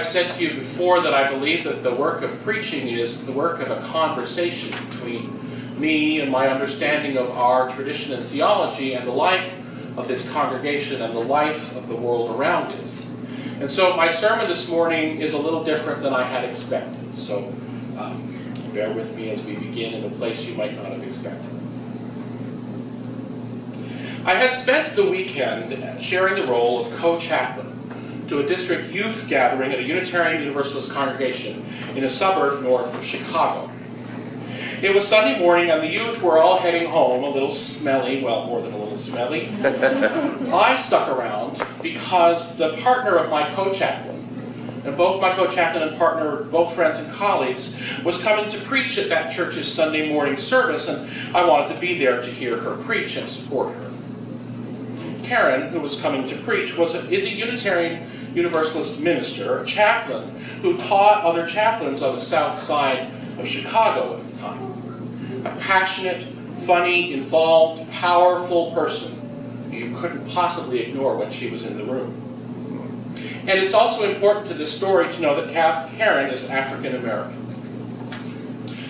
I've said to you before that I believe that the work of preaching is the work of a conversation between me and my understanding of our tradition and theology and the life of this congregation and the life of the world around it. And so my sermon this morning is a little different than I had expected. So bear with me as we begin in a place you might not have expected. I had spent the weekend sharing the role of co-chaplain to a district youth gathering at a Unitarian Universalist congregation in a suburb north of Chicago. It was Sunday morning and the youth were all heading home, a little smelly, well, more than a little smelly. I stuck around because the partner of my co-chaplain, and both my co-chaplain and partner, both friends and colleagues, was coming to preach at that church's Sunday morning service, and I wanted to be there to hear her preach and support her. Karen, who was coming to preach, is a Unitarian Universalist minister, a chaplain, who taught other chaplains on the south side of Chicago at the time. A passionate, funny, involved, powerful person. You couldn't possibly ignore when she was in the room. And it's also important to this story to know that Karen is African American.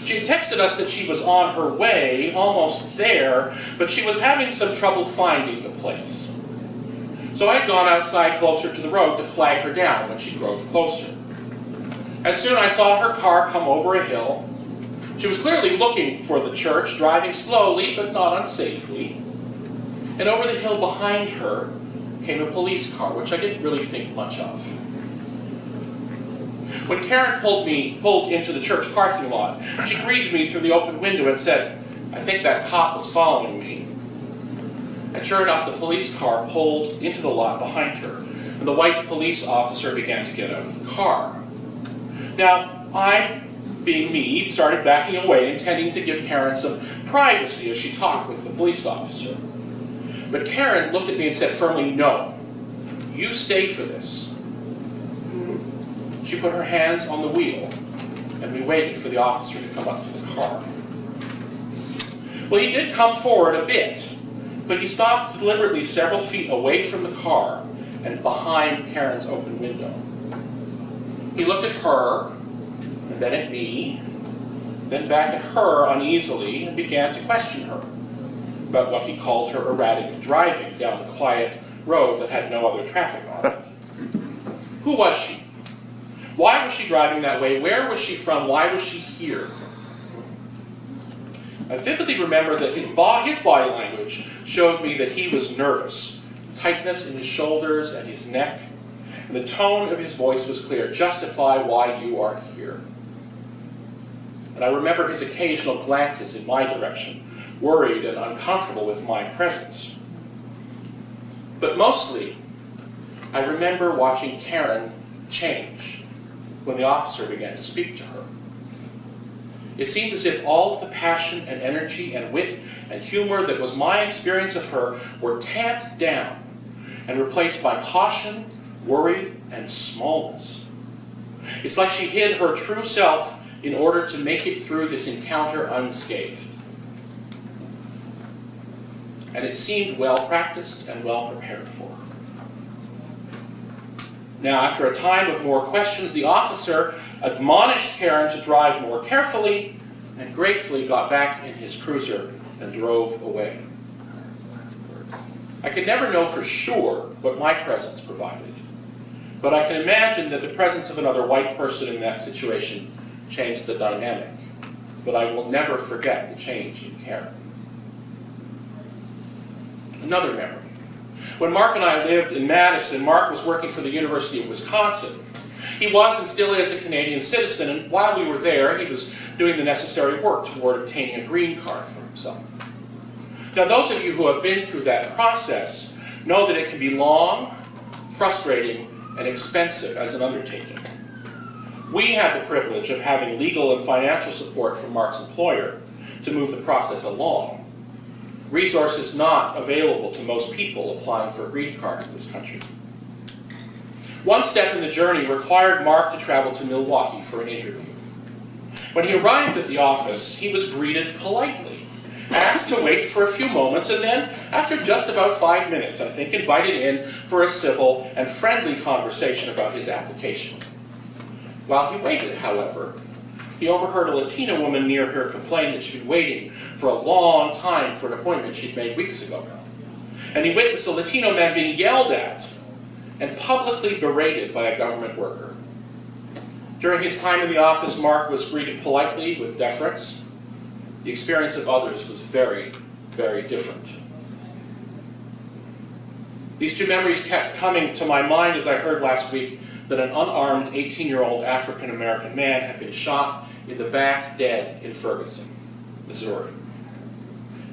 She had texted us that she was on her way, almost there, but she was having some trouble finding the place. So I had gone outside closer to the road to flag her down when she drove closer. And soon I saw her car come over a hill. She was clearly looking for the church, driving slowly but not unsafely. And over the hill behind her came a police car, which I didn't really think much of. When Karen pulled into the church parking lot, she greeted me through the open window and said, "I think that cop was following me." And sure enough, the police car pulled into the lot behind her, and the white police officer began to get out of the car. Now, I, being me, started backing away, intending to give Karen some privacy as she talked with the police officer. But Karen looked at me and said firmly, "No, you stay for this." She put her hands on the wheel, and we waited for the officer to come up to the car. Well, he did come forward a bit, but he stopped deliberately several feet away from the car and behind Karen's open window. He looked at her, and then at me, then back at her uneasily, and began to question her about what he called her erratic driving down the quiet road that had no other traffic on it. Who was she? Why was she driving that way? Where was she from? Why was she here? I vividly remember that his body language showed me that he was nervous. Tightness in his shoulders and his neck. And the tone of his voice was clear. "Justify why you are here." And I remember his occasional glances in my direction, worried and uncomfortable with my presence. But mostly, I remember watching Karen change when the officer began to speak to her. It seemed as if all of the passion and energy and wit and humor that was my experience of her were tamped down and replaced by caution, worry, and smallness. It's like she hid her true self in order to make it through this encounter unscathed. And it seemed well practiced and well prepared for. Now, after a time of more questions, the officer admonished Karen to drive more carefully and gratefully got back in his cruiser and drove away. I could never know for sure what my presence provided, but I can imagine that the presence of another white person in that situation changed the dynamic. But I will never forget the change in Karen. Another memory. When Mark and I lived in Madison, Mark was working for the University of Wisconsin. He was and still is a Canadian citizen, and while we were there, he was doing the necessary work toward obtaining a green card for himself. Now, those of you who have been through that process know that it can be long, frustrating, and expensive as an undertaking. We had the privilege of having legal and financial support from Mark's employer to move the process along. Resources not available to most people applying for a green card in this country. One step in the journey required Mark to travel to Milwaukee for an interview. When he arrived at the office, he was greeted politely, asked to wait for a few moments, and then, after just about 5 minutes, I think, invited in for a civil and friendly conversation about his application. While he waited, however, he overheard a Latina woman near her complain that she'd been waiting for a long time for an appointment she'd made weeks ago. And he witnessed a Latino man being yelled at and publicly berated by a government worker. During his time in the office, Mark was greeted politely with deference. The experience of others was very, very different. These two memories kept coming to my mind as I heard last week that an unarmed 18-year-old African-American man had been shot in the back dead in Ferguson, Missouri.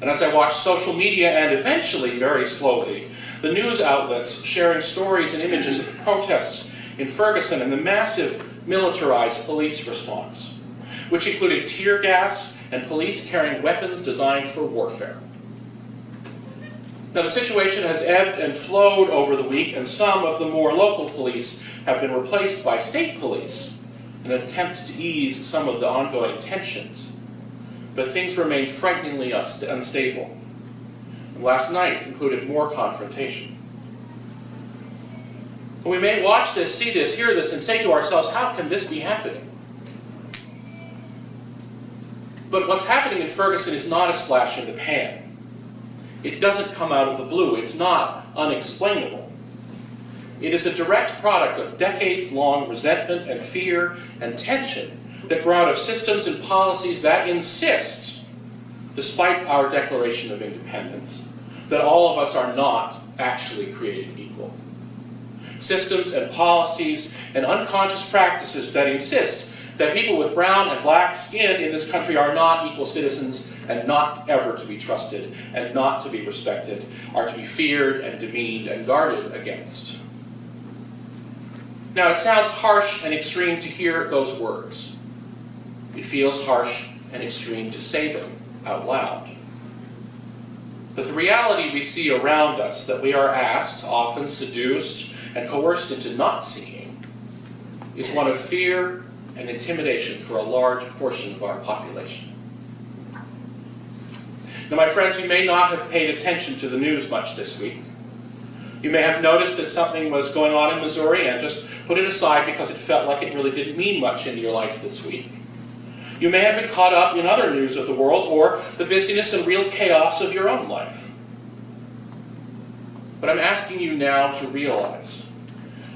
And as I watched social media and eventually, very slowly, the news outlets sharing stories and images of the protests in Ferguson and the massive militarized police response, which included tear gas and police carrying weapons designed for warfare. Now, the situation has ebbed and flowed over the week, and some of the more local police have been replaced by state police in an attempt to ease some of the ongoing tensions. But things remain frighteningly unstable. And last night included more confrontation. And we may watch this, see this, hear this, and say to ourselves, how can this be happening? But what's happening in Ferguson is not a splash in the pan. It doesn't come out of the blue. It's not unexplainable. It is a direct product of decades-long resentment and fear and tension that grow out of systems and policies that insist, despite our Declaration of Independence, that all of us are not actually created equal. Systems and policies and unconscious practices that insist that people with brown and black skin in this country are not equal citizens and not ever to be trusted and not to be respected, are to be feared and demeaned and guarded against. Now, it sounds harsh and extreme to hear those words. It feels harsh and extreme to say them out loud. But the reality we see around us, that we are asked, often seduced, and coerced into not seeing, is one of fear and intimidation for a large portion of our population. Now, my friends, you may not have paid attention to the news much this week. You may have noticed that something was going on in Missouri and just put it aside because it felt like it really didn't mean much in your life this week. You may have been caught up in other news of the world or the busyness and real chaos of your own life. But I'm asking you now to realize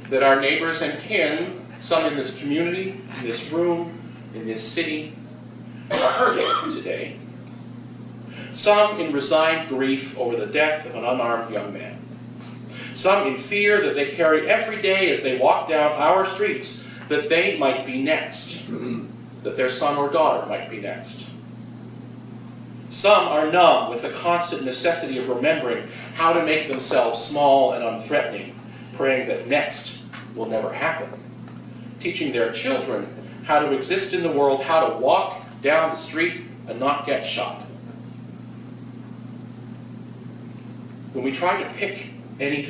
that our neighbors and kin, some in this community, in this room, in this city, are hurting today. Some in resigned grief over the death of an unarmed young man. Some in fear that they carry every day as they walk down our streets that they might be next, that their son or daughter might be next. Some are numb with the constant necessity of remembering how to make themselves small and unthreatening, praying that next will never happen. Teaching their children how to exist in the world, how to walk down the street and not get shot. When we try to pick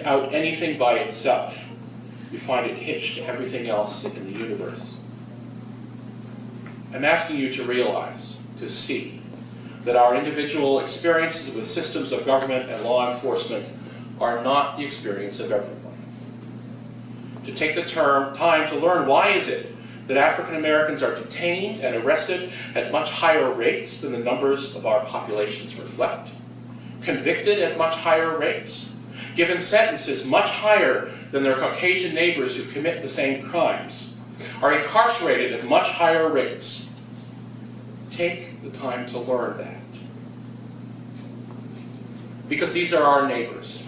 out anything by itself, you find it hitched to everything else in the universe. I'm asking you to realize, to see, that our individual experiences with systems of government and law enforcement are not the experience of everyone. To take the time to learn why is it that African Americans are detained and arrested at much higher rates than the numbers of our populations reflect, convicted at much higher rates, given sentences much higher than their Caucasian neighbors who commit the same crimes, are incarcerated at much higher rates. Take the time to learn that. Because these are our neighbors.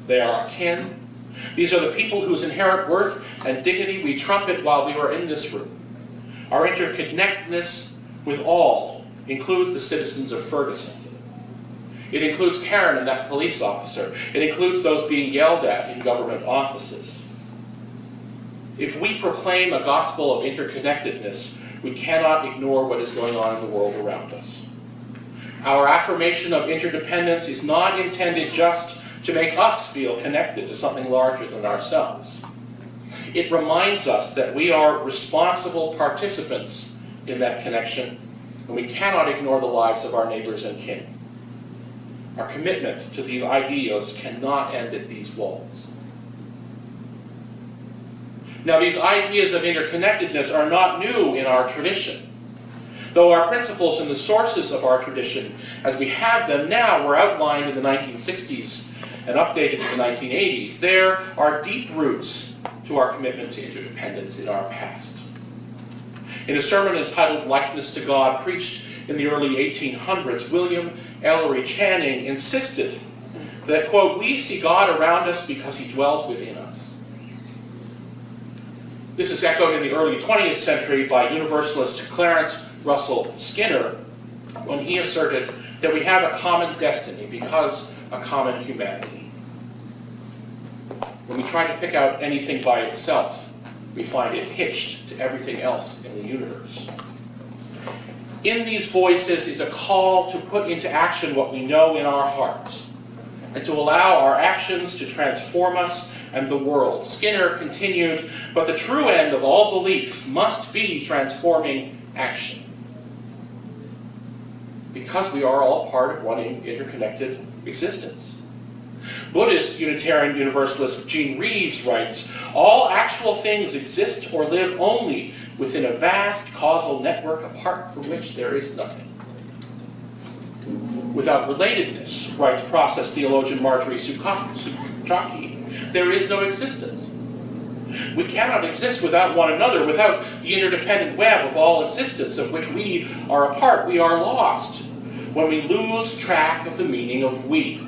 They are our kin. These are the people whose inherent worth and dignity we trumpet while we are in this room. Our interconnectedness with all includes the citizens of Ferguson. It includes Karen and that police officer. It includes those being yelled at in government offices. If we proclaim a gospel of interconnectedness, we cannot ignore what is going on in the world around us. Our affirmation of interdependence is not intended just to make us feel connected to something larger than ourselves. It reminds us that we are responsible participants in that connection, and we cannot ignore the lives of our neighbors and kin. Our commitment to these ideals cannot end at these walls. Now, these ideas of interconnectedness are not new in our tradition, though our principles and the sources of our tradition, as we have them now, were outlined in the 1960s and updated in the 1980s. There are deep roots to our commitment to interdependence in our past. In a sermon entitled Likeness to God, preached in the early 1800s, William Ellery Channing insisted that, quote, "we see God around us because he dwells within us." This is echoed in the early 20th century by Universalist Clarence Russell Skinner when he asserted that we have a common destiny because a common humanity. When we try to pick out anything by itself, we find it hitched to everything else in the universe. In these voices is a call to put into action what we know in our hearts, and to allow our actions to transform us and the world. Skinner continued, but the true end of all belief must be transforming action, because we are all part of one interconnected existence. Buddhist Unitarian Universalist Gene Reeves writes, "All actual things exist or live only within a vast causal network apart from which there is nothing." Without relatedness, writes process theologian Marjorie Suchocki, there is no existence. We cannot exist without one another, without the interdependent web of all existence of which we are a part. We are lost when we lose track of the meaning of we,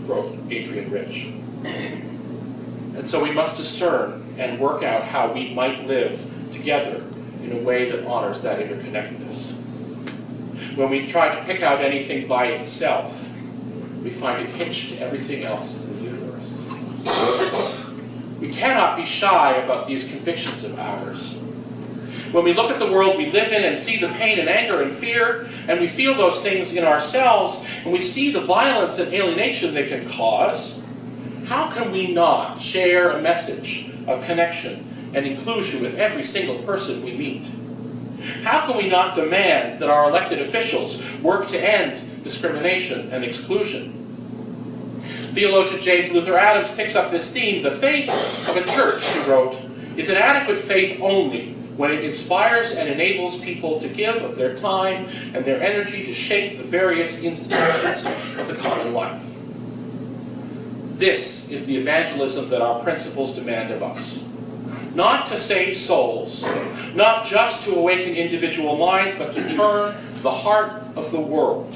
wrote Adrian Rich. And so we must discern and work out how we might live together in a way that honors that interconnectedness. When we try to pick out anything by itself, we find it hitched to everything else in the universe. We cannot be shy about these convictions of ours. When we look at the world we live in and see the pain and anger and fear, and we feel those things in ourselves, and we see the violence and alienation they can cause, how can we not share a message of connection and inclusion with every single person we meet? How can we not demand that our elected officials work to end discrimination and exclusion? Theologian James Luther Adams picks up this theme. The faith of a church, he wrote, is an adequate faith only when it inspires and enables people to give of their time and their energy to shape the various institutions of the common life. This is the evangelism that our principles demand of us. Not to save souls, not just to awaken individual minds, but to turn the heart of the world.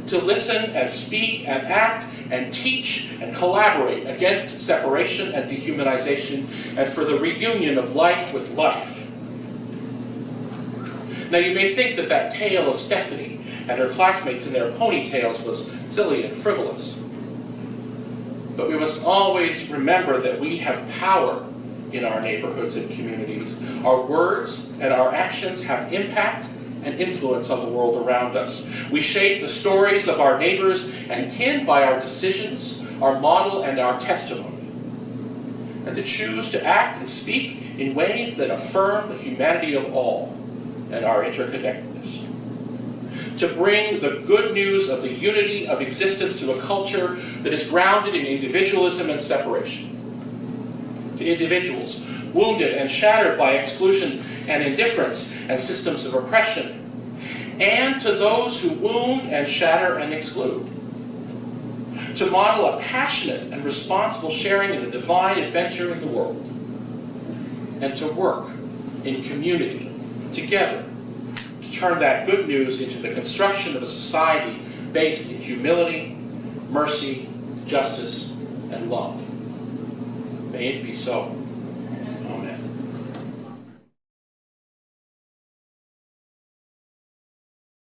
To listen and speak and act and teach and collaborate against separation and dehumanization, and for the reunion of life with life. Now you may think that that tale of Stephanie and her classmates in their ponytails was silly and frivolous. But we must always remember that we have power in our neighborhoods and communities. Our words and our actions have impact and influence on the world around us. We shape the stories of our neighbors and kin by our decisions, our model, and our testimony. And to choose to act and speak in ways that affirm the humanity of all and our interconnectedness. To bring the good news of the unity of existence to a culture that is grounded in individualism and separation. To individuals wounded and shattered by exclusion and indifference and systems of oppression, and to those who wound and shatter and exclude. To model a passionate and responsible sharing in the divine adventure in the world, and to work in community, together, to turn that good news into the construction of a society based in humility, mercy, justice, and love. May it be so.